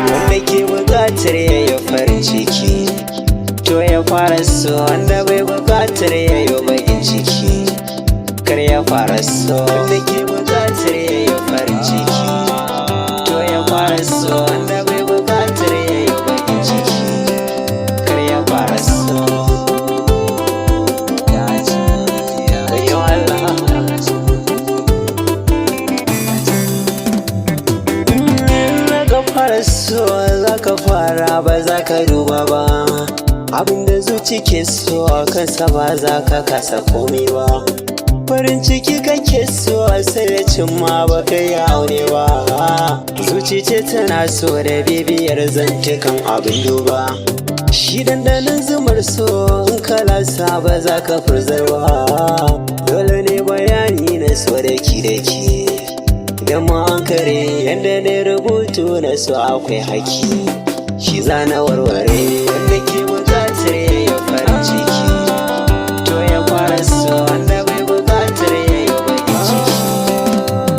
buƙatar yayi farin ciki to ya fara so, wanda bai buƙatar yayi bakin ciki kar ya fara so. Wanda ke buƙatar yayi farin ciki to ya fara so, wanda bai buƙatar yayi bakin ciki kar ya fara so. Fara so za ka fara ba za ka duba ba, abinda zuci ke so a kansa ba za ka kasa komai ba. Farin ciki kake so sai da cimma ba ka yi aure ba. Zuci ce tana so da bibiyar zantukan abin duba, shi dandanin zumar so in ka lasa ba za ka furzarwa. Dole ne bayani na so da ki idan ma an kare yadda na rubutu na so akwai haki, shi zana warware. Wanda ke buƙatar yayi farin ciki to ya fara so, wanda bai buƙatar yayi bakin ciki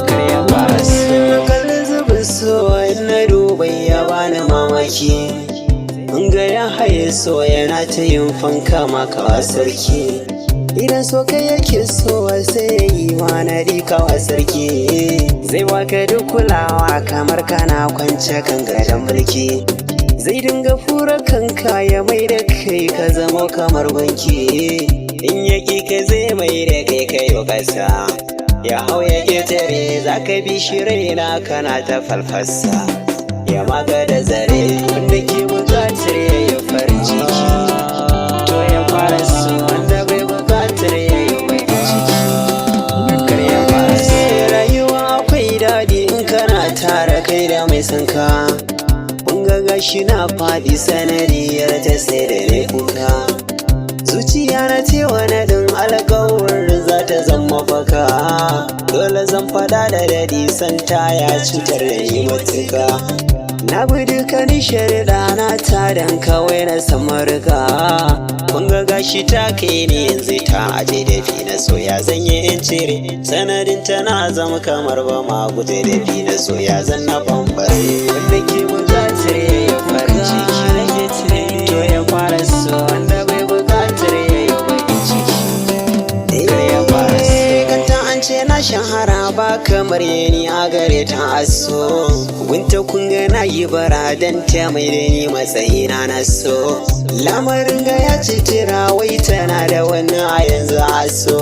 kar ya fara so. Kallon zubin so in na duba ya bani mamaki, in ga ya haye so yana ta yin fanka maka sarki. Idan so kai yake so sai ya yi mana dikawa sarki, zai baka duk kulawa kamar kana kwance kan gadon mulki. Zai dinga fura kanka ya mai da kai ka zama kamar banki, in ya ƙi ka zai mai da kai kayo kasa. Ya hau ya ƙetare za ka bi shi raina kana ta falfasa, ya maka da zare. Wanda ke buƙatar ya yi farin ciki to ya fara so, wanda bai buƙatar ya yi bakin ciki kar ya fara so. Rayuwa akwai daɗi in kana tara kai da mai sanka, mun ga gashi na faɗi sanadiyar ta sai da ne kuka. Zuciya na ce wa naɗin alƙawarin za ta zama faka, dole zan faɗa da daɗi santa ya cutar da ni matuka. Na bi dukkanin shari'a na tadan kawai na samarka, kun ga gashi ta kai ne yanzu ta aje dafi na soya zan yi in cire, sanadin tana zama kamar ba ma guje dafi na soya zan na bambare. Wanda ke buƙatar yayi farin ciki to ya fara so, wanda bai buƙatar yayi bakin ciki kar ya fara so. Kanta an ce na shahara ba kamar yini a gare ta aso, gunta kun ga na yi bara dan ta mai da ni matsayina na so. Lamarin ga ya ci tira wai tana da wani a yanzu aso,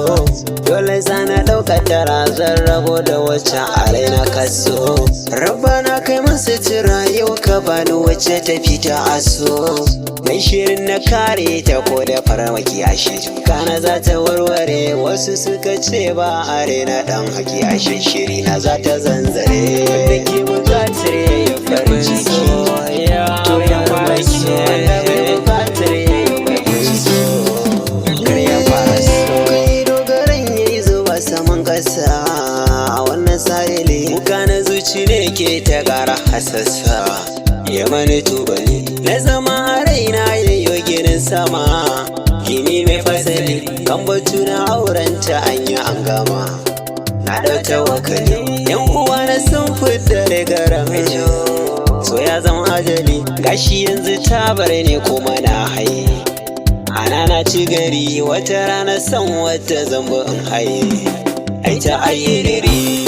dole zana ɗauka tara zan rabo da wacce a raina kaso. Rabbana kai masu tira yau ka bani wacce ta fita aso, mai shirin na kare ta ko da farmaki ashe kana za ta warware. Wasu suka ce ba a raina ɗan haki ashe shiri na za ta zanzare. Wanda ke buƙatar yayi farin ciki to ya fara so, wanda bai buƙatar yayi bakin ciki kar ya fara so. Kai dogaran yayi zuba saman ƙasa a wannan sahili, kuka na zuci ne ke ta ƙara hasassa, ya mani tubali na zama a raina yayyo ginin sama. Gini mai fasali kan batu na aurenta an yi an gama, na ɗauta wakali yan uwa na sun fidda daga ramijo, so ya zama ajali gashi yanzu ta bar ne kuma na haye. Ana na ci gari wata rana san wata zamba in haye, ai ta ayyadiri.